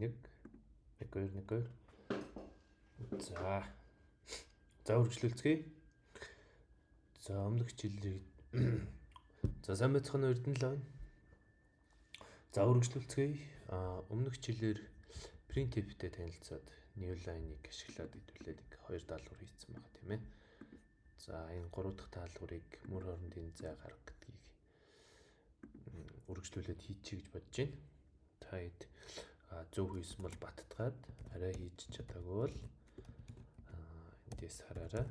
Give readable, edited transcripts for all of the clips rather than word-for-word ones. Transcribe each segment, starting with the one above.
1 За үргэлжлүүлцгээе. За өмнөх хичээлээр сайн байцгаана уу эрдэнэ л байна. За үргэлжлүүлцгээе. Өмнөх хичээлээр printf-тэй танилцаад new line-ыг ашиглаад хэдүүлээд 2 даалгавар хийсэн байгаа тийм ээ. За энэ 3 дахь даалгаврыг мөр хоорондын зай гарга гэдгийг үргэлжлүүлээд хийчихье гэж бодож байна. Та хэд зөв хийсэн бол баттгаад арай хийж чадаагүй бол эндээс хараарай.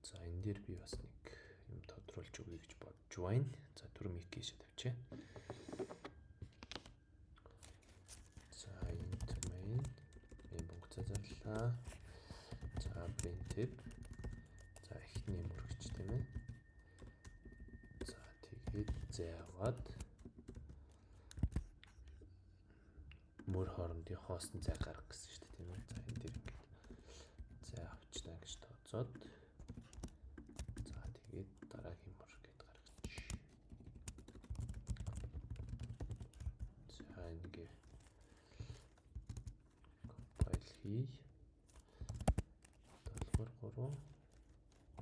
За энэ дээр би бас нэг юм тодруулж өгье гэж бодож байна. За түр мик хийшээ тавьчих. За int main бунгацаа зарлаа. За printf. За эхний мөрөгч тийм ээ. За тэгээд зай аваад мөр хоорондын хоосон зай гаргах гэсэн шүү дээ тийм ээ. За энэ дээр ингээд зай авчнаа гэж тооцоод за тэгээд дараагийн мөр гээд гаргачих. За ингээд компайл хий. Даалгавар 3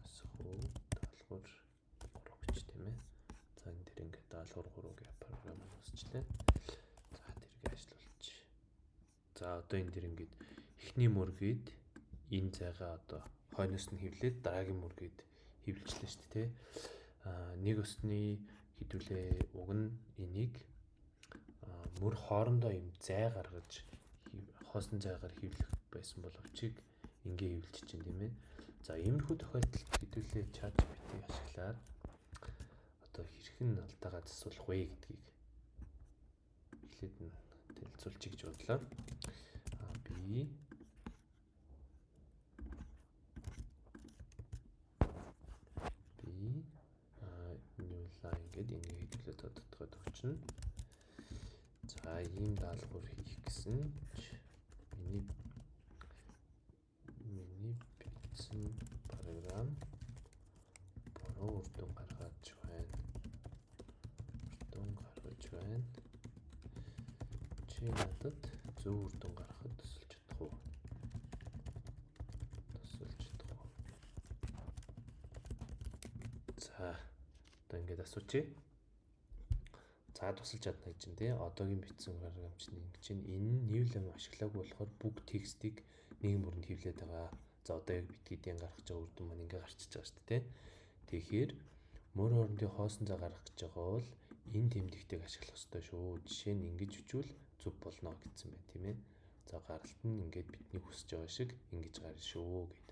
асхуу даалгавар 3 гэж тийм ээ. За энэ дээр ингээд даалгавар 3-гийн програм үүсчлээ. За тэрийг ажиллуулчих. За одоо энэ дээр ингээд эхний мөргээд энэ зайгаа одоо хойноос нь хевлээд дараагийн мөргээд хевлжлээ шүү дээ. Нэг усны хэдүүлээ уг нь энийг мөр хоорондоо юм зай гаргаж хоосон зайгаар хевлэх байсан боловч ингээ хевлж чинь тийм ээ. За иймэрхүү тохиолдолд хэдүүлээ ChatGPT-ийг ашиглаад одоо хэрхэн алдаагаа засуулах вэ гэдгийг эхлээд нь танилцуулчих гэж бодлоо. Би new line гэдэг энийг хэдүүлээ тодтогод өгчнө. За ийм даалгавар хийх гэсэн миний бичсэн програм буруу үр дүн гаргаж байна. Чи надад зөв үр дүн гаргахад тусалж чадах уу? За одоо ингээд асуучих. За тусалж чадна гэж чинь тий. Одоогийн бичсэн програм чинь ингэ чинь энэ new line ашиглаагүй болохоор бүх текстийг нэг мөрөнд хевлээд байгаа. За одоо яг битгэдийн гаргаж байгаа үр дүн маань ингээ гарчиж байгаа шүү дээ. Тэгэхээр мөр хоорондын хоосон зай гаргах гэж байгаа бол энэ тэмдэгтийг ашиглах ёстой шүү. Жишээ нь ингэж бичвэл зөв болно гэсэн байна тийм ээ. За гаралт нь ингээд бидний хүсэж байгаа шиг ингэж гарна шүү гэд.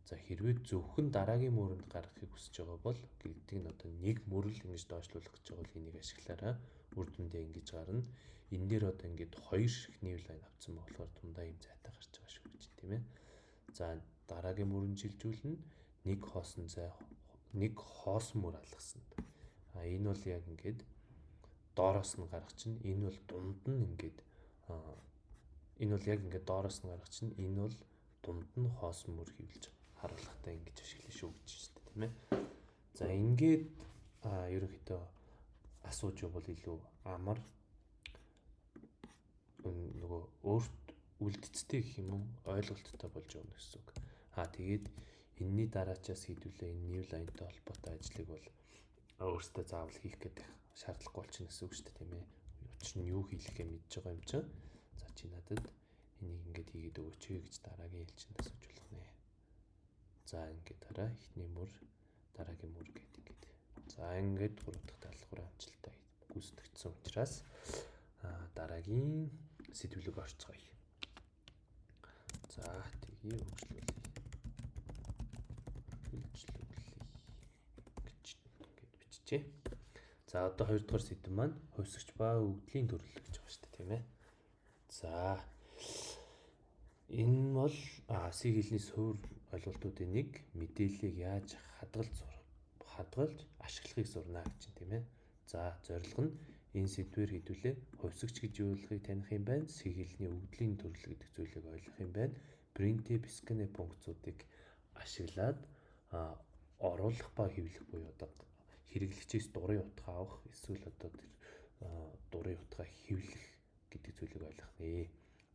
За хэрвээ зөвхөн дараагийн мөрөнд гаргахыг хүсэж байгаа бол гэдэг нь одоо нэг мөрөл ингэж доошлуулах гэж байгаа бол энийг ашиглаарай. Үр дүндээ ингэж гарна. Энэ дээр одоо ингээд 2 шиг new line авсан болохоор дундаа юм зайтай гарч байгаа шүү гэж тийм ээ. За дараагийн мөрөнд шилжүүлнэ. Нэг хоосон зай нэг хоосон мөр алгасан. Энэ бол яг ингээд доороос нь гарах чинь энэ бол дунд нь ингээд энэ бол яг ингээд доороос нь гарах чинь энэ бол дунд нь хоосон мөр хөвлөж харуулхтаа ингэж ашиглана шүү гэж байна тийм ээ. За ингээд ерөнхийдөө асууж явбал илүү амар нөгөө өөрт үлдэцтэй гэх юм уу ойлголттой болж явна гэсэн үг. Тэгээд энэний дараачаас хэдүүлээ энэ new line-тай холбоотой ажлыг бол өөртөө заавал хийх гэдэг шаардлагагүй болчихно гэсэн үг шүү дээ тийм ээ. Учир нь юу хийлгэхээ мэдж байгаа юм чинь. За чи надад энийг ингээд хийгээд өгөөч гэж дараагийн ээлжинд асууж болох нэ. За ингээд дараа эхний мөр дараагийн мөр гэдэг ингээд. За ингээд 3 дахь даалгаврын амжилттай гүйцэтгэгдсэн учраас дараагийн сэдвэлэг орцгоё. За тгий үргэлжлүүлье. Гэж биччихье. За одоо 2 дугаар сэдв маань хувьсгч ба өвдлийн төрөл гэж байгаа шүү дээ тийм ээ. За энэ бол C хэлний суурь ойлголтуудын нэг мэдээллийг яаж хадгалж ашиглахыг сурна гэж чинь тийм ээ. За зорилго нь энэ сэдвээр хэдүүлээ хувьсгч гэж юу болохыг таних юм байна. C хэлний өвдлийн төрөл гэдэг зүйлийг ойлгох юм байна. Printf scan функцуудыг ашиглаад оруулах ба хэвлэх буюу одоо хэрэглэгчээс дурын утга авах эсвэл одоо тэр дурын утга хэвлэх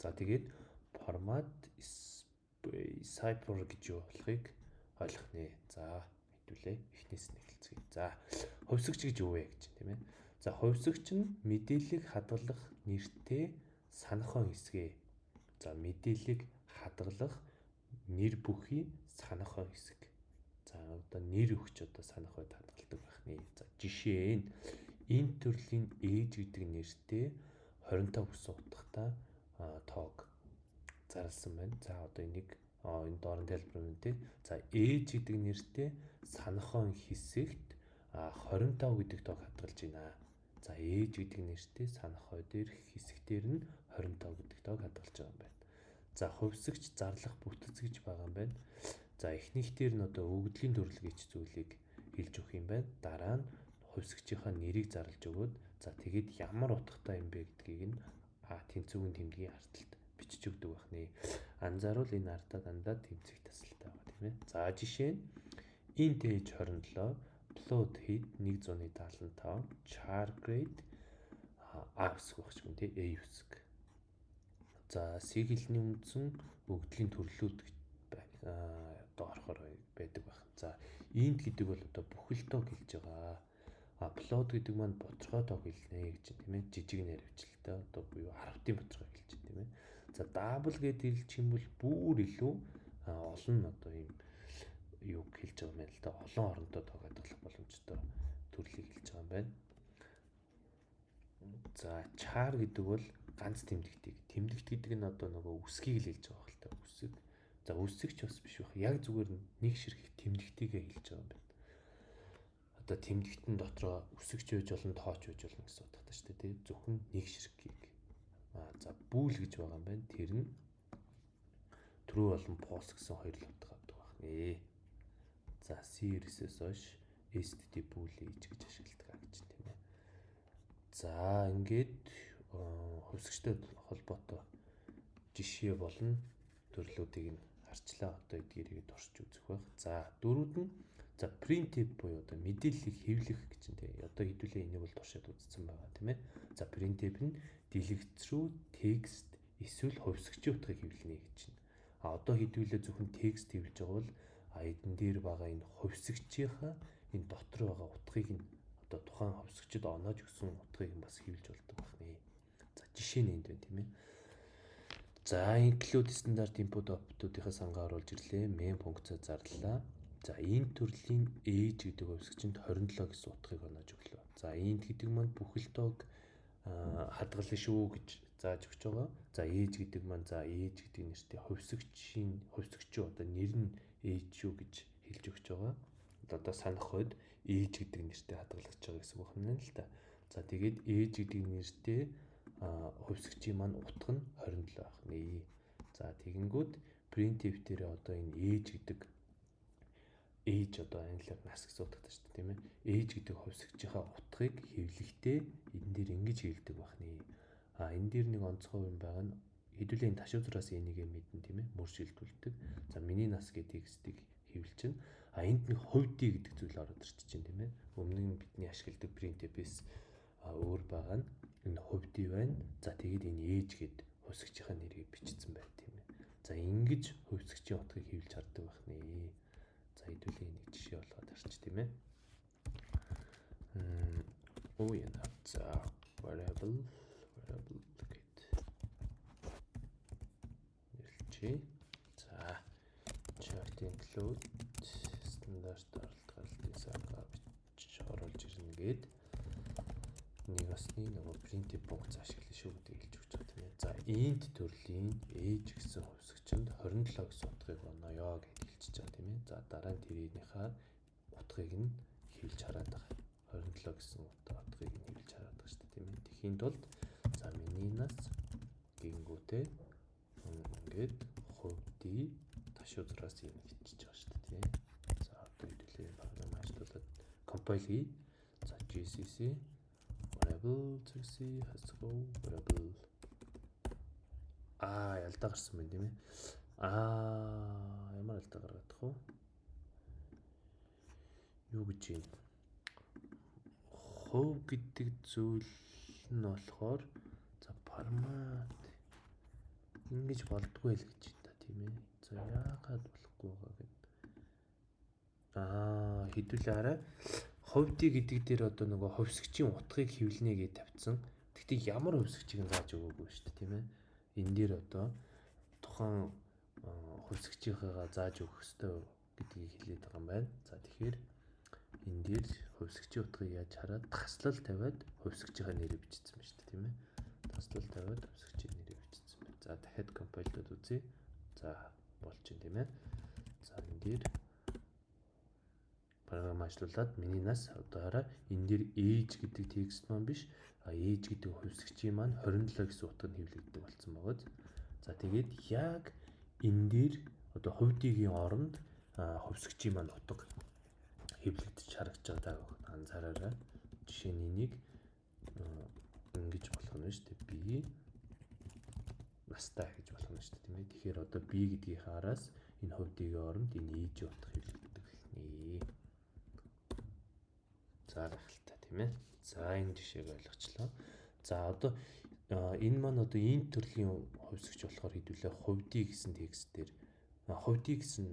За тэгээд формат cipher гэж юу болохыг ойлгох нэ. За хэдүүлээ эхнээс нь эхэлцгээе. За хувьсагч гэж юу вэ гэж тийм ээ. За хувьсагч нь мэдээллийг хадгалах нэртэй санахон хэсгээ. За мэдээллийг хадгалах нэр бүхий санахон хэсэг. За одоо нэр өгч одоо санах байд хадгалдаг байх нэ. За жишээ нь энэ төрлийн ээж гэдэг нэртэй 25 гэсэн утгатай тоог зарласан байна. За одоо энийг энэ доорн тайлбар юм тий. За ээж гэдэг нэртэй санахон хэсэгт 25 гэдэг тоог хадгалж байна. За ээж гэдэг нэртэй санахой дээр хэсэгтэр нь 25 гэдэг тоог хадгалж байгаа юм байна. За хувьсагч зарлах бүтэц гэж байгаа юм байна. За эхнийхтэр нь одоо өгдлийн төрөлгийч зүйлийг хэлж өгөх юм байна. Дараа нь хувьсагчийнхаа нэрийг зарлж өгөөд за тэгээд ямар утгатай юм бэ гэдгийг нь тэнцвүүгийн тэмдгийн арталт бичиж өгдөг байх нэ. Анзааруул энэ артаа дандаа тэмцэх тасалтай байгаа тийм ээ. За жишээ нь int age 27 float heat 175 char grade a үсэг багч юм тий a үсэг. За сигэлний үндсэн өгдлийн төрлүүд одоо орохоор байдаг байх. За int гэдэг бол одоо бүхэл тоог хэлж байгаа. Upload гэдэг маань боцоргой тоог хэлнэ гэж тийм ээ. Жижиг нэр хвчлэлтэй одоо буюу 10-ын боцоргой хэлж байна тийм ээ. За double гэдэг хэлчих юм бол бүр илүү олон одоо юм юу хэлж байгаа юм байна л да. Олон оронтой тоог хадгалах боломжтой төрлийг хэлж байгаа юм байна. За char гэдэг бол ганц тэмдэгтийг. Тэмдэгт гэдэг нь одоо нөгөө үсгийг л хэлж байгаа хэлтэй үсэг. За үсэгч бас биш байх. Яг зүгээр нэг ширхэг тэмдэгтийгээ хэлж байгаа юм байна. Одоо тэмдэгтэн дотроо үсэгч байж болно, тооч байж болно гэсэн утгатай шүү дээ, тийм. Зөвхөн нэг ширхгийг. За бүүл гэж байгаа юм байна. Тэр нь true болон false гэсэн хоёр л утга авдаг байх нэ. За series-с хойш std boolean гэж ашигладаг гэж тийм ээ. За ингээд хувьсагчтай холбоотой жишээ болон төрлүүдийг нь харчлаа. Одоо эдгээрийг туршиж үзэх байх. За дөрөвд нь за printf буюу одоо мэдээллийг хэвлэх гэж юм тийм. Одоо хэдүүлээ энийг бол туршаад үзсэн байгаа тийм ээ. За printf нь дэлгэц рүү текст эсвэл хувьсагчийн утгыг хэвлэнэ гэж байна. Одоо хэдүүлээ зөвхөн текст хэвлэж байгаа бол эдэн дээр байгаа энэ хувьсагчийнхаа энэ дотор байгаа утгыг нь одоо тухайн хувьсагчид оноож өгсөн утгыг нь бас хэвлэж болдог байх нэ. За жишээ нь энд байна тийм ээ. За include стандарт input output-ийнхаа сангаа оруулж ирлээ. Main функцаа зарлаа. За энэ төрлийн age гэдэг хувьсагчинд 27 гэсэн утгыг оноож өглөө. За int гэдэг маань бүхэл тоог хадгална шүү гэж зааж өгч байгаа. За age гэдэг маань за age гэдэг нэртэй хувьсагчийн одоо нэр нь age шүү гэж хэлж өгч байгаа. Одоо санах хойд age гэдэг нэртэй хадгалж байгаа гэсэн үг юм л та. За тэгээд age гэдэг нэртэй хувьсагчийн маань утга нь 27 байх нэ. За тэгэнгүүт printf дээр одоо энэ age гэдэг age одоо англиар нас гэсэн утгатай шүү дээ тийм ээ. Age гэдэг хувьсагчийнхаа утгыг хэвлэхдээ энэ дээр ингэж хэлдэг байх нэ. Энэ дээр нэг онцгой юм байгаа нь хэдүүлээ энэ ташуузраас энийг мэднэ тийм ээ. Мөр шилдүүлдэг. За миний нас гэдэг текстийг хэвлэж чинь энд нэг хувьдий гэдэг зүйл ороод ирчих чинь тийм ээ. Өмнө нь бидний ашигладаг printf-с өөр байгаа нь энэ хувьдий байна. За тэгээд энэ age гэдэг хувьсагчийнхаа нэрийг бичсэн байна тийм ээ. За ингэж хувьсагчийн утгыг хэвлэж хардаг байх нэ. За хэдүүлээ нэг жишээ болгоод харч тийм ээ. Яна. За variable гэд нэрчээ. За chart include стандарт оролдгоолтын сангаа бичиж оруулж ирнэ гэд нэг басны нөгөө printf функц ашиглана шүү гэдэг хэлж өгч байгаа тийм ээ. За int төрлийн age гэсэн хувьсагчинд 27 гэсэн утгыг оноё гэж хэлчихэж байгаа тийм ээ. За дараа нь тэрийнхээ утгыг нь хэвлэж хараад байгаа. 27 гэсэн утгыг нь хэвлэж хараад байгаа шүү дээ тийм ээ. Тэхийн тулд за миний нас гингүүтэй ингээд хувьдий ташуузраас юм бичиж байгаа шүү дээ тийм ээ. За одоо хэдүүлээ програм ажиллуулад compile хий. За gcc variable variable ялдаа гарсан байна тийм ээ. Ямар ялдаа гаргадах вэ? Юу гэж юм? Хувь гэдэг зүйл нь болохоор за формат Ингэж болдгүй л гэж та тийм ээ. За яагаад болохгүй байгаа гэд. Хэдүүлээ хараа. Ховдий гэдэг дээр одоо нөгөө ховсгчийн утгыг хэвлэнэ гэж тавьсан. Гэхдээ ямар хөвсгчийг зааж өгөөгүй шүү дээ тийм ээ. Энэ дээр одоо тухайн хөвсгчийнхээ зааж өгөх ёстой гэдгийг хэлээд байгаа юм байна. За тэгэхээр энэ дээр хөвсгчийн утгыг яаж хараад таслал тавиад хөвсгчийнхээ нэрийг бичсэн байна шүү дээ тийм ээ. Таслал тавиад хөвсгчийн нэрийг бичсэн байна. За дахиад компайлдод үзье. За болж байна тийм ээ. За энэ дээр програм ажиллуулад миний нас одоо хараа энэ дээр age гэдэг текст маань биш age гэдэг хөвсгчийн маань 27 гэсэн утгад хэвлэгддэг болсон байгаа. За тэгээд яг энэ дээр одоо хувьдигийн оронд хөвсгчийн маань утга хэвлэгдэж харагдаж байгааг анзаараарай. Жишээ нь энийг ингэж болгоно шүү дээ. Би настай гэж болгоно шүү дээ тийм ээ. Тэгэхээр одоо би гэдгийг хараас энэ хувьдигийн оронд энэ age утга хэвлэгддэг хэлнэ. За гахалтай тийм ээ. За энэ жишээг ойлгочлоо. За одоо энэ маань одоо энэ төрлийн хувьсгч болохоор хэдүүлээ хувьдий гэсэн текстээр хувьдий гэсэн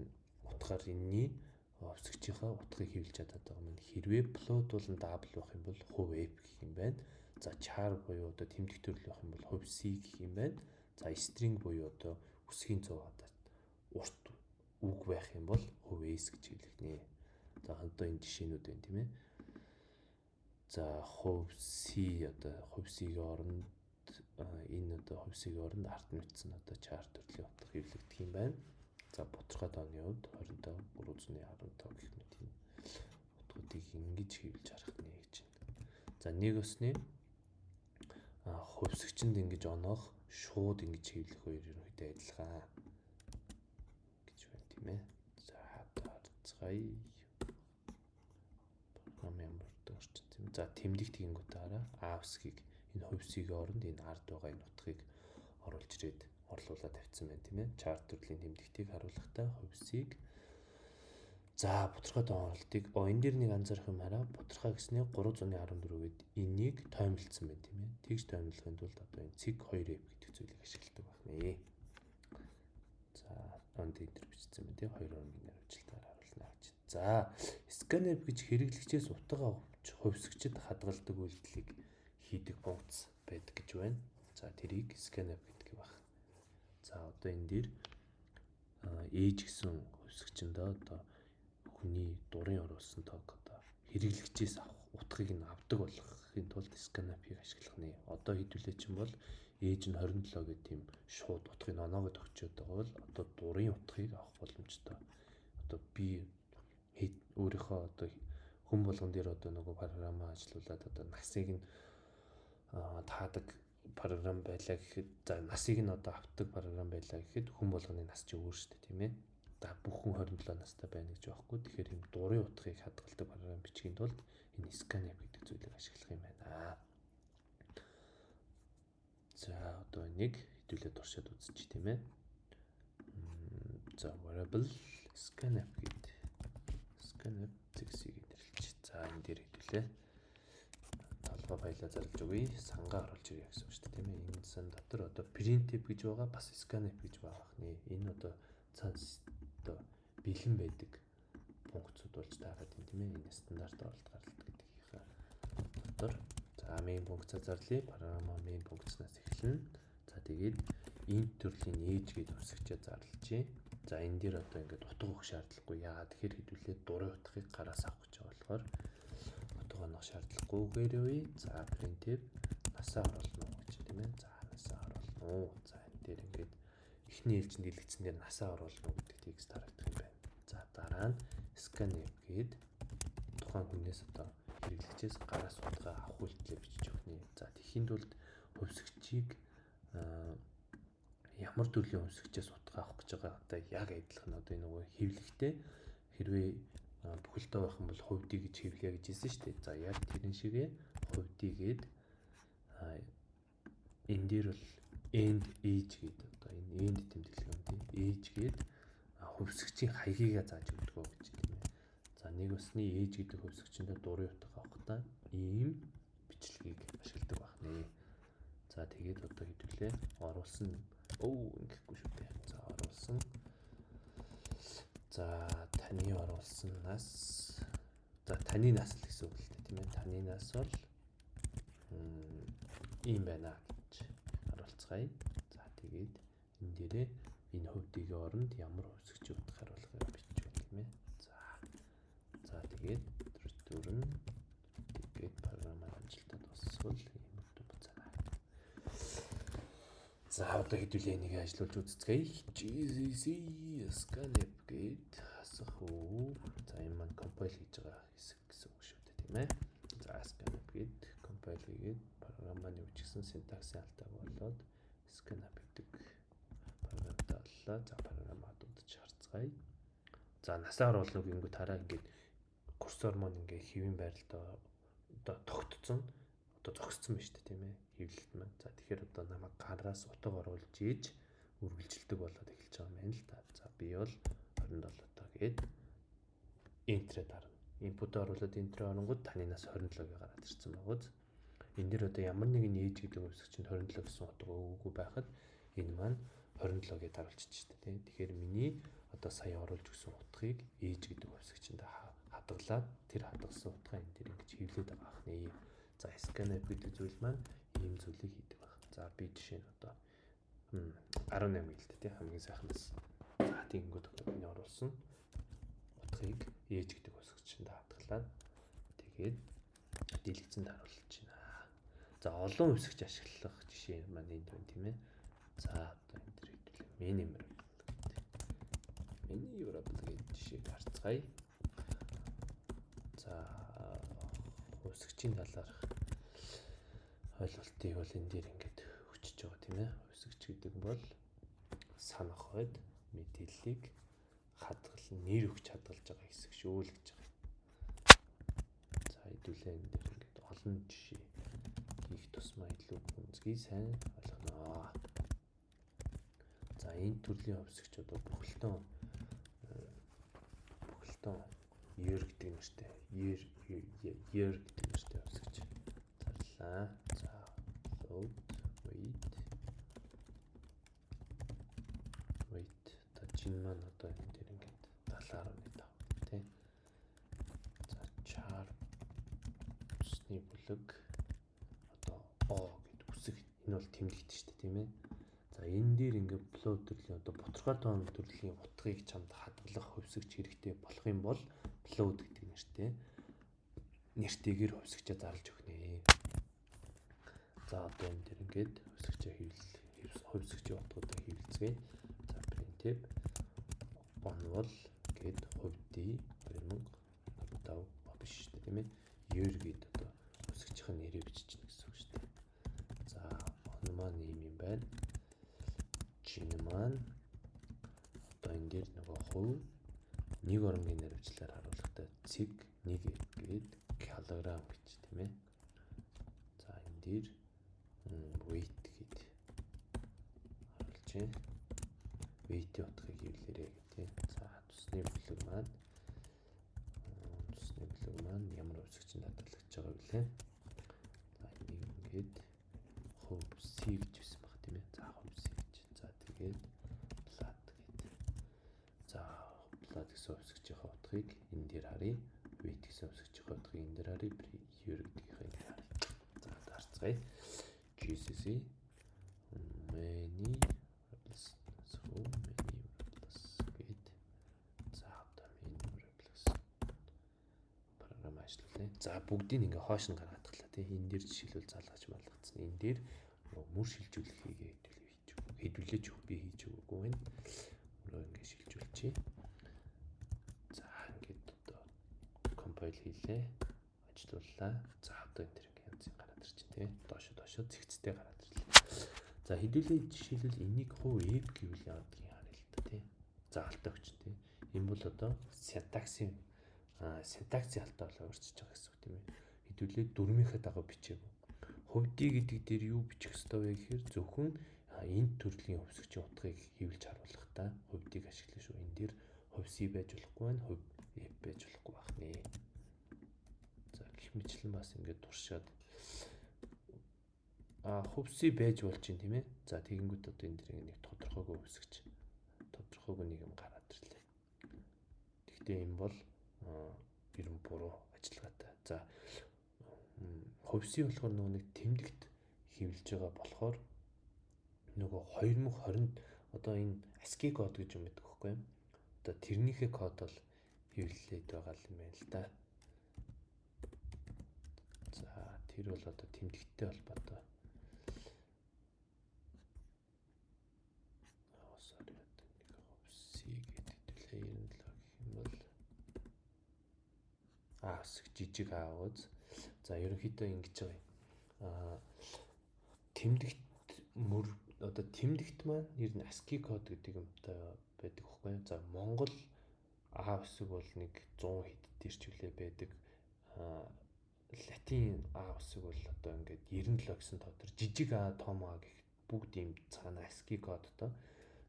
утгаар энэний хувьсгчийнхаа утгыг хэвлэж чадаад байгаа юм. Хэрвээ float болон double байх юм бол хувь f гэх юм байна. За char буюу одоо тэмдэг төрөл байх юм бол хувь c гэх юм байна. За string буюу одоо үсгийн цуг одоо урт үг байх юм бол хувь s гэж хэлнэ. За одоо энэ жишээнүүд байна тийм ээ. За хувь C одоо хувь C-ийн оронд энэ одоо хувь C-ийн оронд арт нүцсэн одоо chart төрлийн утга хэвлэгдэх юм байна. За боцорхой тооны хувьд 25 315 гэх мэт энэ утгуудыг ингэж хэвлэж харах нэ гэж байна. За нэг усны хувьсгчэнд ингэж оноох шууд ингэж хэвлэх хоёр ерөнхийдөө адилхан гэж байна тийм ээ. За харцгаая. За тэмдэг тэгэнгүүтээ аавсгийг энэ хувьсгийн оронд энэ ард байгаа энэ утгыг оруулж ирээд орлуулад тавьсан байна тийм ээ. Chart төрлийн тэмдэгтийг харуулахдаа хувьсгийг за боцорхой тоонолтыг энэ дээр нэг анзаарах юм хараа. Боцорхой гэснээр 314 гээд энийг тоймлцсан байна тийм ээ. Тэгж тоймлохын тулд одоо энэ цэг 2f гэдэг зүйлийг ашигладаг байна. За онд энэ төр бичсэн байна тийм 2 орны нэрвчлэлээр харуулна гэж. За scanf гэж хэрэглэгчээс утга авах хувьсгчд хадгалдаг үйлдэлийг хийдэг функц байдаг гэж байна. За тэрийг scanf гэдэг баг. За одоо энэ дээр age гэсэн хувьсгчэндээ одоо хүний дурын оруулсан тоог одоо хэрэглэгчээс авах утгыг нь авдаг болгохын тулд scanf-ийг ашиглах нэ. Одоо хэдүүлээ чинь бол age нь 27 гэдэг тийм шууд утгыг оноогод өгчөөд байгаа бол одоо дурын утгыг авах боломжтой. Одоо би өөрийнхөө одоо хүн болгон дээр одоо нөгөө програмаа ажиллуулад одоо насыг нь таадаг програм байлаа гэхэд за насыг нь одоо авдаг програм байлаа гэхэд хүн болгоны нас чи өөр шүү дээ тийм ээ. За бүх хүн 27 настай байна гэж байхгүй. Тэгэхээр энэ дурын утгыг хадгалдаг програм бичгийн тулд энэ scanf гэдэг зүйлийг ашиглах юм байна. За одоо энийг хэдүүлээ туршаад үзчих тийм ээ. За variable scanf гэдэг scanf зэгсийг нэрлэж. За энэ дээр хэдүүлээ толгой файлаа зарлж өгье. Сангаа оруулж ирье гэсэн үг шүү дээ тийм ээ. Энэ сан дотор одоо printf гэж байгаа бас scanf гэж байгаа хнэ. Энэ одоо цаас одоо бэлэн байдаг функцуд болж таарад тийм ээ. Энэ стандарт оролт гаралт гэдгийнхаа дотор за main функцаа зарлая. Програма main функцнаас эхэлнэ. За тэгээд энэ төрлийн age гэдэг хувьсгчээ зарлажээ. За энэ дээр одоо ингээд утга өгөх шаардлагагүй. Яагаад тэгэхээр хэдүүлээ дурын утгыг гараас авах гэж байгаа болохоор утга онох шаардлагагүйгээр үе. За printf насаа оруулна гэж тийм ээ. За насаа оруулна. За энэ дээр ингээд эхний ээлжинд дэлгэцэн дээр насаа оруулна гэдэг текст харагдах юм байна. За дараа нь scanf гээд тухайн хүнээс одоо хэрэглэгчээс гараас утгаа авах үйлдэлээ бичиж өгнө. За тэхийн тулд хувьсгчийг ямар төрлийн хувьсгчээс утга авах гэж байгаа одоо яг адилхан одоо энэ нөгөө хэвлэгтэй хэрвээ бүхэлдээ байх юм бол хувьдий гэж хэвлэе гэж хэлсэн шүү дээ. За яг тэрэн шигээ хувьдий гээд энэ дээр бол end age гэдэг одоо энэ end тэмдэглэх юм тийм age гээд хувьсгчийн хаягийг зааж өгдөг гэж тийм ээ. За нэг усны age гэдэг хувьсгчэндээ дурын утга авахдаа ийм бичлэгийг ашигладаг байна. За тэгээд одоо хэдүүлээ оруулсан Ингэхгүй шүү дээ. За оруулсан. За таны оруулсан нас. За таны нас л гэсэн үг л дээ тийм ээ. Таны нас бол ийм байна гэж оруулцгаая. За тэгээд энэ дээрээ энэ хувьдын оронд ямар хувьсгч утга харуулгыг бичвэл тийм ээ. За тэгээд return тэгээд програм амжилтад дуусвал ийм үг буцаана. За одоо хэдүүлээ энийг ажиллуулж үзцгээе. GCC scanf гээд асах уу. За энэ маань compile хийж байгаа хэсэг гэсэн үг шүү дээ тийм ээ. За scanf гээд compile хийгээд програмаа нэвчгсэн синтаксын алдааг болоод scanf гэдэг програмтай боллоо. За програмаа дуудаж харцгаая. За насаа оруулах гингүү тараа ингээд курсор маань ингээ хэвийн байралтаа одоо тогтцсон. Одоо зогссон байна шүү дээ тийм ээ. Хэвлэлт маань. За тэгэхээр одоо намайг гараас утга оруулж ийж үргэлжилдэг болоод эхэлж байгаа юм байна л да. За би бол 27 тоо гээд enter дарна. Input оруулаад enter оронгууд таны нас 27-ыг гараад ирсэн байгууз. Энэ дэр одоо ямар нэгэн ээж гэдэг үгсийг чинь 27 гэсэн утга өгөөгүй байхад энэ маань 27-ыг харуулчих шүү дээ тийм. Тэгэхээр миний одоо сая оруулж өгсөн утгыг ээж гэдэг үгсийг чинь хадгалаад тэр хадгалсан утгаа энэ дэр ингэж хэвлээд байгаа ахны. За scanf гэдэг зүйл маань ийм зүйлийг хийдэг байна. За би жишээ нь одоо 18 гэлтэй тийм хамгийн сайхнаас. За тэгэнгүүт миний оруулсан утгыг ээж гэдэг үгсийг чинь хадгалаад тэгээд дэлгэцэнд харуулж байна. За олон үгсгч ашиглах жишээ маань энд байна тийм ээ. За одоо энэ дэр хэвлээ mini variable гэдэг жишээг харцгаая. За үсгчийн талаарх ойлголтыг бол энэ дээр ингээд өчөж байгаа тийм ээ. Үсгч гэдэг бол санах хойд мэдээллийг нэр өгч хадгалж байгаа хэсэг шүү л гэж байгаа. За хэдүүлээ энэ дээр ингээд олон жишээ хийх тусмаа илүү гүнзгий сайн ойлгоно. За энэ төрлийн үсгч одоо бүхэлдэн year гэдэг нэртэй year гэдэг нэртэй үсгч зарлаа. За load wait тачин маань одоо энэ дээр ингээд 70.5 тийм. За char усны бүлэг одоо o гэдэг үсэг энэ бол тэмдэгдэж шүү дээ тийм ээ. За энэ дээр ингээд float төрлийн одоо ботхоор тоон төрлийн утгыг чамд хадгалах хувьсгч хэрэгтэй болох юм бол float гэдэг нэртэйгээр хувьсгчаа зарлж өгнө. За одоо энэ дээр ингээд хувьсгчийн утгуудыг хэвлэцгээе. За printf онвол гээд хувьдий 2015 биш шүү дээ тийм ээ. Year гээд одоо хувьсгчийн нэрийг биччихнэ гэсэн үг шүү дээ. За он маань ийм юм байна. Чин маань одоо энэ дээр нөгөө хувь нэг оронгийн наривчлаар харуулгатай цэг 1 гээд килограмм гэж тийм ээ. За энэ дээр weight гээд харуулж байна. Weight-ийн утгыг хэвлээрэй гэдэг. За цусны бүлэг маань ямар үсгчэнд хадгалагдж байгаа вэ? За энийг ингээд хувь C гэж байсан баг тийм ээ. За хувь C гэж. За тэгээд plat гэдэг. За plat гэсэн үсгчийн утгыг энэ дээр харъя. Weight гэсэн үсгчийн утгыг энэ дээр харъя. Year гэдгийнхээ энэ харъя. За дарцгаая. GCC many variables гээд за одоо many variables програм ажиллуулъя. За бүгдийг ингээ хоош нь гаргаад таглаа тийм. Энэ дээр жишээлбэл залгаж малгацсан. Энэ дээр мөр шилжүүлэхийг хэдүүлээч би хийж өгөөгүй байна. Мөрөө ингээ шилжүүлчихье. За ингээд одоо compile хийлээ. Ажиллууллаа. За одоо энэ ингээ янз гараад ирчихэ тийм. Доошо зэгцтэй гараад ирлээ. За хэдүүлээ жишээлбэл энийг хувь app гэвэл яадгийг харъя л та тийм. За алтай өгч тийм. Энэ бол одоо синтаксын алдаа болоо өөрчилж байгаа гэсэн үг тийм ээ. Хэдүүлээ дөрмийнхээ дагуу бичээгүй. Хувьдий гэдэг дээр юу бичих ёстой вэ гэхээр зөвхөн энэ төрлийн хувьсгчийн утгыг хэвлэж харуулахдаа хувьдийг ашиглана шүү. Энэ дээр хувь C байж болохгүй байна, хувь F байж болохгүй байна. За гэх мэтлэн бас ингээд туршаад хөвсий байж болж чинь тийм ээ. За тэгэнгүүт одоо энэ дэр нэг тодорхойгүй хөвсгч. Тодорхойгүй нэг юм гараад ирлээ. Гэхдээ энэ бол ер нь буруу ажиллагаатай. За хөвсий болохоор нөгөө нэг тэмдэгт хэвлэж байгаа болохоор нөгөө 2020-нд одоо энэ ASCII код гэж юм байдаг байхгүй юу? Одоо тэрнийхээ код бол хэвлэлээд байгаа юм байна л да. За тэр бол одоо тэмдэгттэй холбоотой. Sorry одоо нэг хөвсий гэдэг хэлээ 97 гэх юм бол өсөг жижиг аавыз. За ерөнхийдөө ингэж байгаа юм. Тэмдэгт одоо тэмдэгт маань ер нь ASCII код гэдэг юмтай байдаг байхгүй юу? За Монгол А өсөг бол нэг 100 хэд дээр ч үлээ байдаг. Латин А өсөг бол одоо ингээд 97 гэсэн тодор жижиг А том А гэх бүгд ийм цаана ASCII кодтой.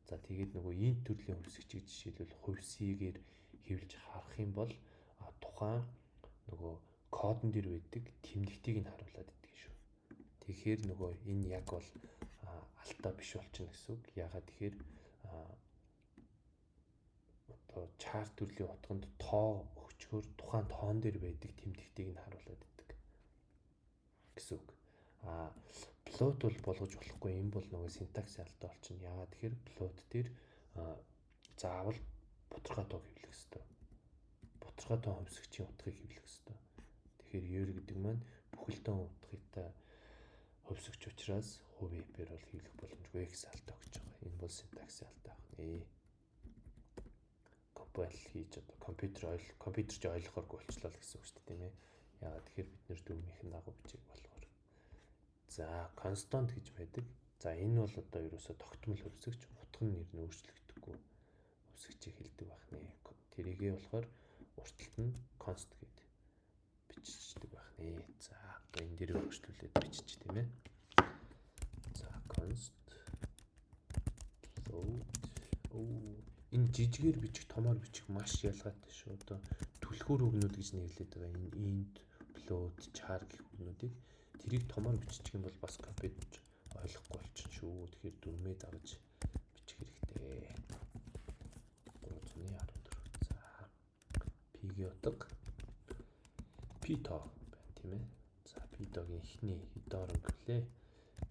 За тэгээд нөгөө энэ төрлийн хөвсгчийг жишээлбэл хөвсийгээр хэвлж харах юм бол тухайн нөгөө кодон дээр байдаг тэмдэгтийг нь харуулад идэг шүү. Тэгэхээр нөгөө энэ яг бол алдаа биш болчихно гэсэн үг. Ягаад тэгэхээр одоо чарт төрлийн утганд тоо өгчгөр тухайн тоон дээр байдаг тэмдэгтийг нь харуулад идэг гэсэн үг. Плот бол болгож болохгүй. Энэ бол нөгөө синтакс алдаа болчихно. Ягаад тэгэхээр плот дээр заавал бутархай тоог хэвлэх хэрэгтэй. Бутархай тоон хөвсгчийн утгыг хэвлэх хэрэгтэй. Тэгэхээр ер гэдэг маань бүхэлдэн утгыг хөвсгч учраас хувь эпээр бол хэвлэх боломжгүй гэсэн алдаа өгч байгаа. Энэ бол синтаксын алдаа байна. Компайл хийж одоо компьютер ч ойлгохооргүй болчлаа л гэсэн үг шүү дээ, тийм ээ. Ягаад тэгэхээр бид нэр дүрмийнхэн дагуу бичиг болохоор. За, констант гэж байдаг. За, энэ бол одоо ерөөсө тогтмол хөвсгч, утга нь нэр нь өөрчлөгдөхгүй хөвсгчийг хэлдэг байх нэ. Тэрийгээ болохоор урталт нь const гэдэг биччихдэг байх нэ. За, одоо энэ дээр өөрчлөлөөд бичиж тийм ээ. За, const float энэ жижигээр бичих, томоор бичих маш ялгаатай шүү. Одоо түлхүүр үгнүүд гэж нэрлэдэг байгаа. Энэ int, float, char гэх үгнүүдийг тэрийг томоор бичих юм бол бас компьютер ойлгохгүй болчихно шүү. Тэгэхээр дүрмээ давж бичих хэрэгтэй. 314. За, p-ийн утга p-тоо байна тийм ээ. За, p-тогийн эхний хэд орон гэлээ.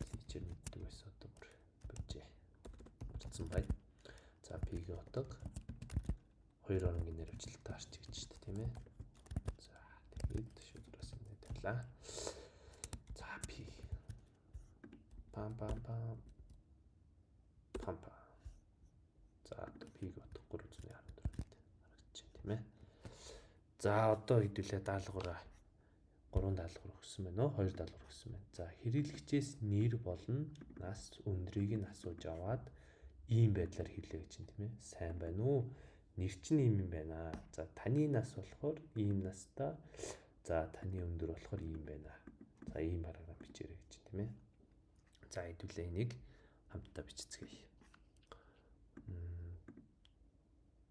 Фичер мэддэг байсан одоо бүр бижээ. Марцсан бай. За, p-ийн утга 2 оронгийн нэрвчлэлтэй арч гэж шүү дээ тийм ээ. За, тэгээд шүдрэс энэ тавилаа. За, p пам. За, одоо p-ийн утга 314 харагдаж байна тийм ээ. За, одоо хэдүүлээ даалгавраа 3 даалгавар өгсөн байна уу? 2 даалгавар өгсөн байна. За, хэрэглэгчээс нэр болон нас өндрийг нь асууж аваад ийм байдлаар хэлээ гэж юм тийм ээ. Сайн байна уу? Нэр чинь ийм юм байна. За, таны нас болохоор ийм настай. За, таны өндөр болохоор ийм байна. За, ийм параграф бичээрэй гэж тийм ээ. За, хэдүүлээ энийг хамтдаа бичицгээе.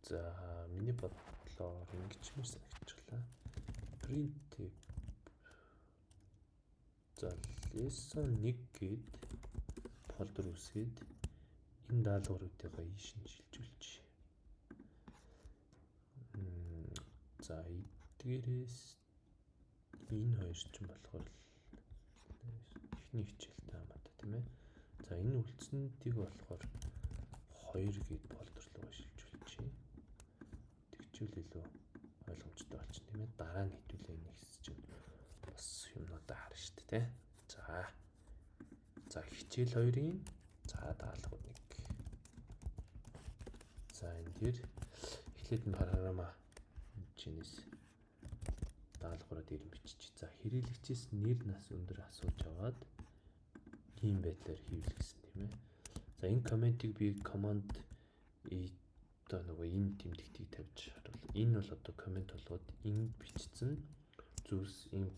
За, миний бодлоор ингэж мөр санагчлаа. Print. За, lesson 1 гээд фолдер үсгээд энэ даалгавруудыгаа ийш нь шилжүүлж. За, эдгээрээс энэ хоёр ч болохоор эхний хичээлтэй хамаатай тийм ээ. За, энэ үлдсэндийг болохоор 2 гээд фолдер руу шилжүүлчихье. Тэгчүүл илүү ойлгомжтой болчих тийм ээ. Дараа нь хэдүүлээ энэ хэсэг чинь бас юмнуудаа харна шүү дээ. За, хичээл 2-ын даалгавар 1. За, энэ дээр эхлээд нь програма чинээс даалгавраад ирэн бичиж. За, хэрэглэгчээс нэр нас өндөр асууж аваад ийм байдлаар хийвэл гэсэн тийм ээ. За, энэ комментиг би command одоо нөгөө энэ тэмдэгтийг тавьж харуул. Энэ бол одоо коммент болгоод энэ бичсэн зүйлс энэ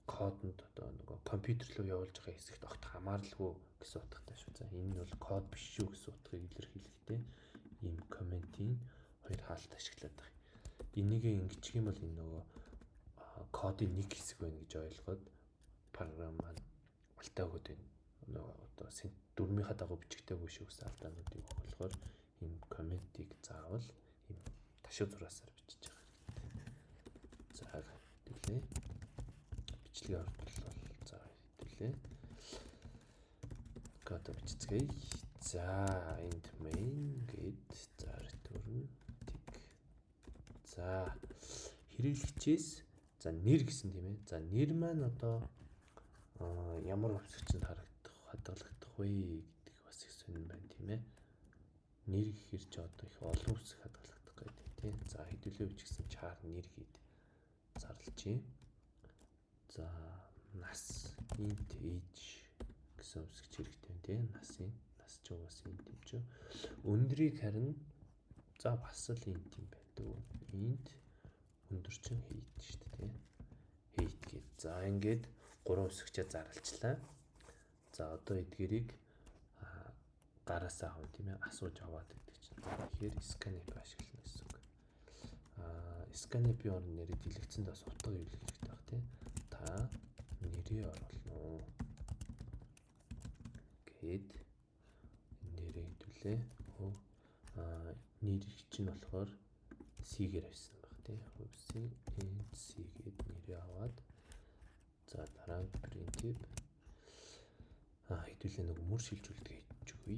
кодонд одоо нөгөө компьютер руу явуулж байгаа хэсэгт огт хамааралгүй гэсэн утгатай шүү. За, энэ нь бол код биш шүү гэсэн утгыг илэрхийлэхдээ ийм комментийн хоёр хаалт ашиглаад байгаа. Энийг ингэчих юм бол энэ нөгөө кодын нэг хэсэг байна гэж ойлгоод програм маань алдаа өгöd байна. одоо дөрмийнхаа дагуу бичигдээгүй шүү гэсэн алдаануудыг болохоор ийм комментиг заавал ийм ташуу зураасаар бичиж байгаа хэрэгтэй. За хэвлээ. Бичлэгийн ордол за хэвлээ. Код бичцгээе. За end main гээд за return tick. За хэрэглэгчээс за нэр гэсэн тийм ээ. За нэр маань одоо ямар хувьсгчэнд хадгалагдах вэ гэдэг бас их сонирн байна тийм ээ. Нэр гэхэр ч одоо их олон хувьсг хадгалагдах гэдэг тийм. За хэдүүлээ бичсэн char нэр гээд зарлж юм. За нас int age гэсэн хувьсгч хэрэгтэй тийм. Нас ч угаас int юм чи. Өндрийг харин за бас л int юм байдаг. Int өндөр чинь height шүү дээ тийм. Height гээд. За ингээд 3 хувьсгчаа зарлчлаа. За одоо эдгээрийг гараас аав тийм ээ асууж аваад гэдэг чинь. Тэгэхээр scanf ашиглана гэсэн үг. Scanf-ийн орн нэрийг дэлгэцэнд бас утга хэвлэх хэрэгтэй баг тийм. Та нэрээ оруулна. Гээд нэрээ хэвлээ. Нэр чинь болохоор C-гээр авсан баг тийм. Хувьсын int C гээд нэрээ аваад за дараа нь printf хэдүүлээ нэг мөр шилжүүлдэг хийж өгье.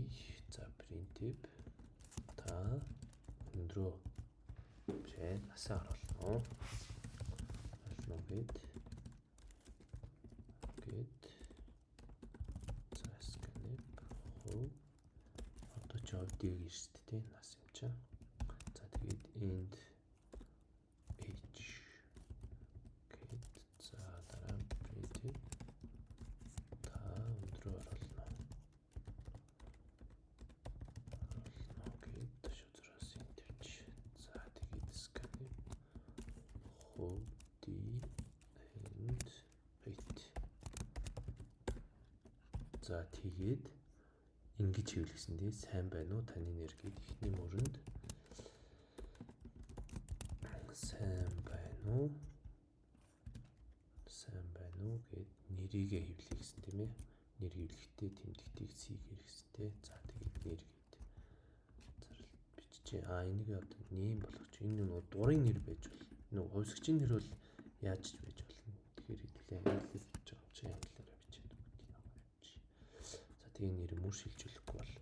За printf та өндрөө бишээ насаа оруулна. Гээд за scanf хөө одоо ч овдгийг ирсэн тийм нас юм чаа. За тэгээд end age гээд за дараа нь printf та өндрөө оруулна. Гээд шудраас интерч. За тэгээд scanf хөө and height. За тэгээд ингэж хэвлэсэн дээ. Сайн байна уу? Таны нэр гээд ихний мөрөнд сайн байна уу? Сайн байна уу гээд нэрийгээ хэвлэе гэсэн тийм ээ. Нэр хэвлэхдээ тэмдэгтийг C хэрэгстэй. За тэгээд нэр гээд зарлал биччихье. Энийг одоо нэм болгоч. Энэ нэг дурын нэр байж бол. Нэг хувьсгчийн нэр бол яаж ч байж болно. Тэгэхээр хэвлээ англиар хийж байгаа юм чи англиараа бичээд өгөх юм. За тэгээд нэр мөр шилжүүлэхгүй бол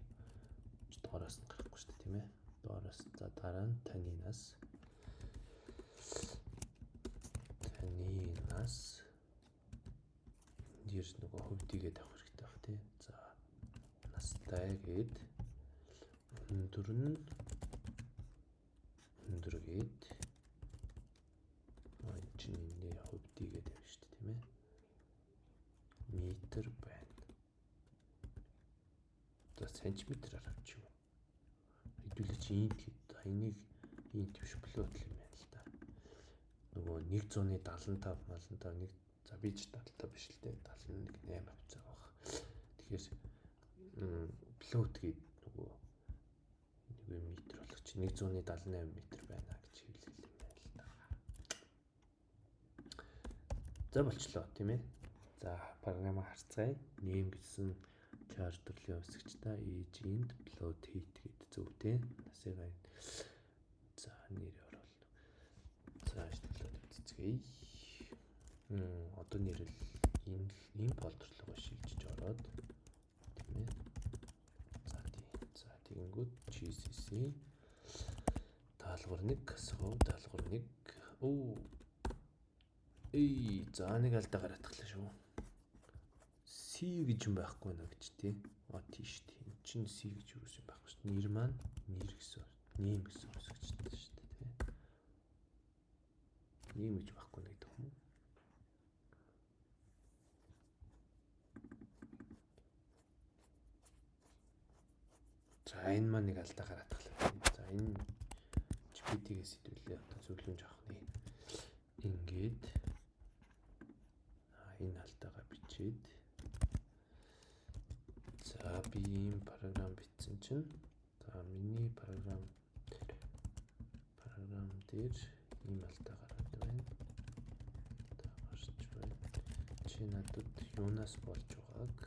доороос нь гарахгүй шүү дээ тийм ээ. Доороос за дараа нь таны нас дээрс нөгөө хувьдийгээ тавих хэрэгтэй баг тий. За настай гээд өндөр гээд чинь энэ хувьдийгээ тавих шүү дээ тийм ээ. Метр байна. За сантиметраар авчих юм. Хэдүүлээ чи инт энийг инт биш плот юм байна л да. Нөгөө 175 малантаа нэг за би ч 75 биш л дээ 71.8 авцаа баг. Тэгэхээр плот гээд нөгөө нэг метр болох чи 178 метр байна гэж хэлэл юм байна л да. За болчлоо тийм ээ. За програмаа харцгаая. Name гэсэн char төрлийн хувьсгчтай age int plot height гэдэг зөвтэй. Насыг байна. За нэрээ оруулна. За ажиглаад үзцгээе. Одоо нэрэл энэ фолдер руу шилжиж ороод тийм ээ. За тийм. За тэгэнгүүт GCC даалгавар 1 асуу даалгавар 1 за нэг алдаа гараад тахлаа шүү. C гэж юм байхгүй нэ гэж тий. Тийш тийм чин C гэж юу юм байхгүй шүү. Нэр маань нэр гэсэн нэм гэсэн үсгчтэй шүү дээ тий. Нэм гэж байхгүй нэ гэдэг юм. За энэ маань нэг алдаа гараад тахлаа. За энэ GPT-гээс хэдүүлээ одоо зөвлөмж авах нэ. Ингээд энэ алдаага бичээд за би ийм програм бичсэн чинь за миний програм дээр ийм алдаа гараад байна. Та гарч байна. Чи надад юунаас болж байгааг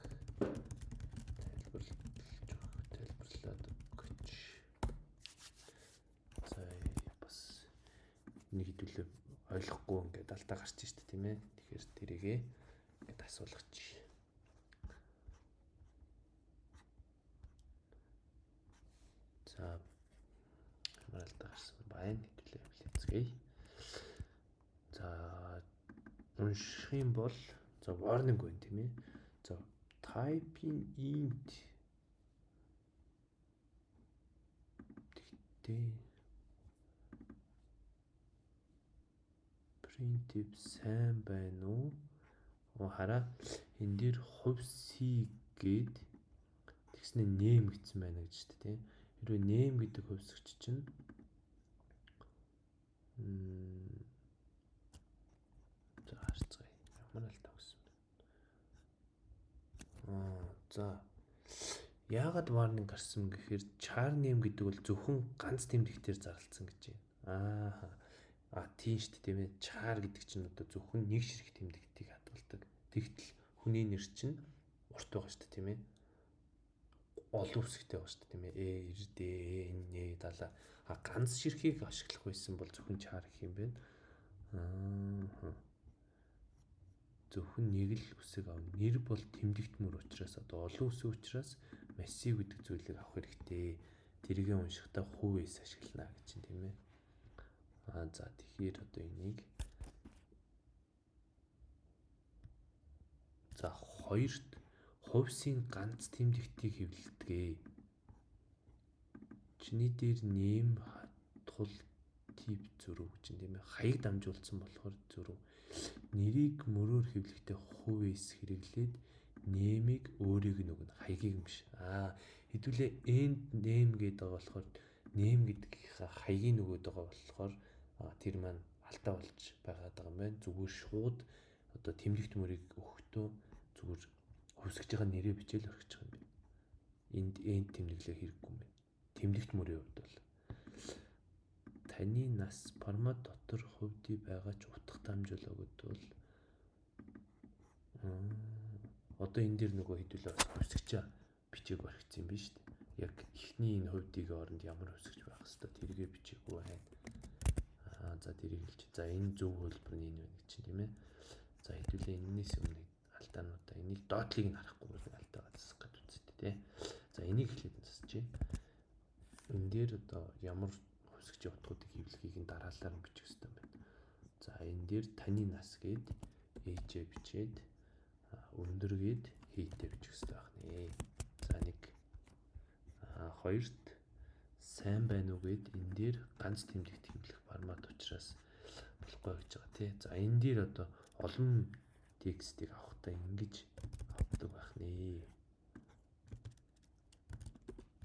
алдаа гарч ирж штэ тийм ээ. Тэгэхээр тэрийгээ ингээд асуулгач. За ямар алдаа гарсан байна хэвлээ хэлцгээе. За унших юм бол за warning байна тийм ээ. За typing int тэгтээ printf сайн байна уу? Хараа энэ дээр хувь c гээд тэгснэ name гэсэн байна гэж шүү дээ. Хэрвээ name гэдэг хувьсгч чинь за харцгаая. Ямар алдаа гэсэн бэ? За яагаад warning гарсан гэхээр char name гэдэг бол зөвхөн ганц тэмдэгтээр зарласан гэж байна. Тийм шүү дээ тийм ээ. Char гэдэг чинь одоо зөвхөн нэг ширхэг тэмдэгтийг хадгалдаг. Тэгтэл хүний нэр чинь урт байгаа шүү дээ тийм ээ. Олон үсэгтэй байгаа шүү дээ тийм ээ. Эрд н далаа. Ганц ширхгийг ашиглах байсан бол зөвхөн char гэх юм байна. Зөвхөн нэг л үсэг авна. Нэр бол тэмдэгтмөр учраас одоо олон үсэг учраас massive гэдэг зүйлийг авах хэрэгтэй. Тэргээ уншихдаа хувьс ашиглана гэж чинь тийм ээ. За тэгэхээр одоо энийг за хоёрт хувьсын ганц тэмдэгтийг хэвлэлдэгэ. Чиний дээр нэм хатгал тип зөрүү гэж тийм ээ. Хаяг дамжуулсан болохоор зөрүү. Нэрийг мөрөөр хэвлэхдээ хувьс хэрэглээд нэмийг өөрийг нөгнө. Хаягийг юм биш. Хэдүүлээ end name гэдэг байгаа болохоор name гэдгийнхаа хаягийн нөгөөд байгаа болохоор тэр маань алдаа болж байгаад байгаа юм байна. Зүгээр шууд одоо тэмдэгт мөрийг өгөхдөө зүгээр хувьсгчийн нэрээ бичээл орхичих юм байна. Энд тэмдэглэх хэрэггүй юм байна. Тэмдэгт мөрийн хувьд бол таны нас формат дотор хувьдий байгаа ч утга дамжуулаа гэдэг бол одоо энэ дэр нөгөө хэдүүлээ хувьсгчаа бичээг орхисон юм биш үү? Яг эхний энэ хувьдийг оронд ямар хувьсгч байх хэвээр тэргээ бичээгүй байна. За тэрийг хэлж. За энэ зөв хөлбөр нь энэ байна гэж чинь тийм ээ. За хэдүүлээ энэс өмнө алдаануудаа энийг доотлыг нь харахгүй бол алдаа засах гэж үзтээ тий. За энийг хэлээд засчих. Энэ дээр одоо ямар хувьсгчийн утгуудыг хэвлэхийг нь дараалал нь бичих хэрэгтэй байна. За энэ дээр таны нас гээд ээжээ бичээд өндөр гээд хийтэй бичих хэрэгтэй байна. За нэг хоёрт сайн байна уу гэд энэ дээр ганц тэмдэгт хэвлэх формат учраас болохгүй гэж байгаа тий. За энэ дээр одоо олон текстийг авахдаа ингэж авдаг байх нэ.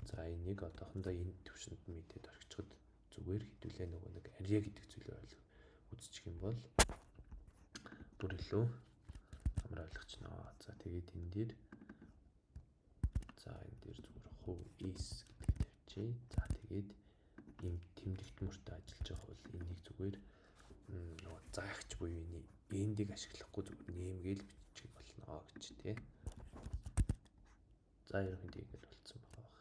За энийг одоохондоо энэ төвшөнд мэдээд орчиход зүгээр хэдүүлээ нөгөө нэг арья гэдэг зүйлээ үзчих юм бол бүр илүү амар ойлгочно. За тэгээд энэ дээр зүгээр хувь is гэдэг тавьчих. За тэгээд ийм тэмдэгт мөртөө ажиллаж байгаа бол энийг зүгээр нөгөө заагч буюу эндийг ашиглахгүй зүгээр нэмгээл бичих болно гэж тий. За ерөнхийдөө ингэж болцсон байгаа.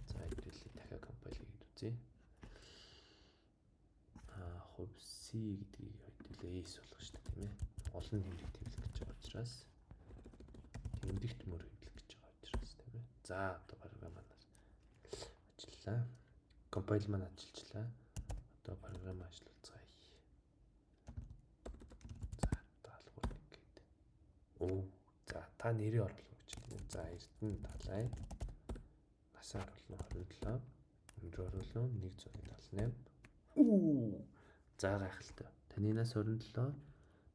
За хэдүүлээ дахиад компайл хийгээд үзье. Хувь C гэдгийг хэдүүлээ is болгох шүү дээ тийм ээ. Олон тэмдэгт хэвлэх гэж байгаа учраас тэмдэгт мөр хэвлэх гэж байгаа учраас тийм ээ. За одоо програм маань ажиллаа. Компайл маань ажиллажлаа. Одоо програм ажиллуулцгаая. За даалгавар ингээд. За та нэрээ оруулах гэж байна. За Эрдэнэ Далай. Насаар оруулна 27. Өндөр оруулна 178. За гайхалтай. Таны нас 27.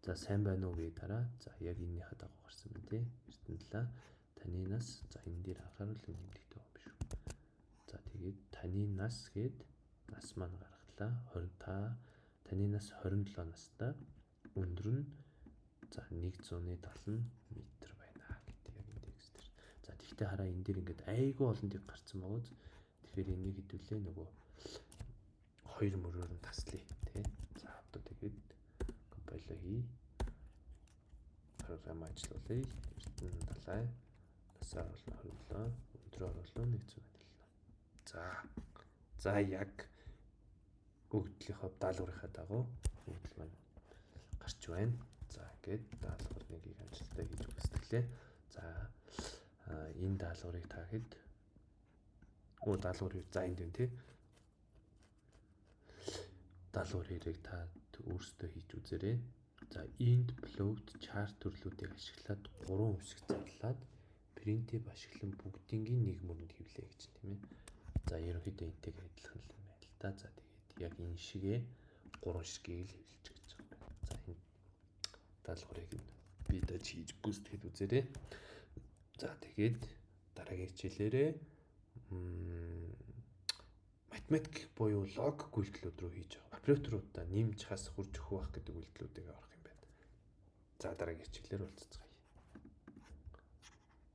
За сайн байна уу гээ дараа. За яг энэнийхээ дагуу гарсан байна тий. Эрдэнэ Далай. Таны нас за энэ дээр анхааруул нэмэгдэх байгаа юм биш үү. За тэгээд таны нас гээд нас маань гаргалаа. 20 таны нас 27 настай. Өндөр нь за 170 м байна гэдэг яг энэ текст дээр. За тэгтээ хараа энэ дээр ингээд айгүй олон тийг гарсан байгаа. Тэгэхээр энийг хэдүүлээ нөгөө хоёр мөрөөр нь таслая тий. За одоо тэгээд компайл хий. Програм ажиллуулъя. Эрдэнэ Далай. Насаар оруулна 27. Өндөр оруулна 177. За яг өгдлийнхөө даалгаврынхаа дагуу өгдөл маань гарч байна. За ингээд даалгавар 1-ийг амжилттай хийж өгсөлтглээ. За энэ даалгаврыг та хэд даалгаврыг за энд байна тий. Даалгавар хэрэг та өөрсдөө хийж үзээрэй. За int float chart төрлүүдийг ашиглаад 3 үсэг зарлаад printf ашиглан бүгдийнгийн нэг мөрөнд хэвлэе гэж тийм ээ. За ерөнхийдөө энтэйг адилхан л юм байна л да. За тэгээд яг энэ шигээ 3 шигийг л хэвлэж гэж байгаа юм. За энэ даалгаврыг би даж хийж бүүстгэхэд үзээрэй. За тэгээд дараагийн хичээлээрээ математик буюу логик үйлдэлүүд рүү хийж байгаа. Операторуудаа нэмж хас хурж өгөх байх гэдэг үйлдэлүүдийг авах юм байна. За дараагийн хичээлээр уулзцгаая.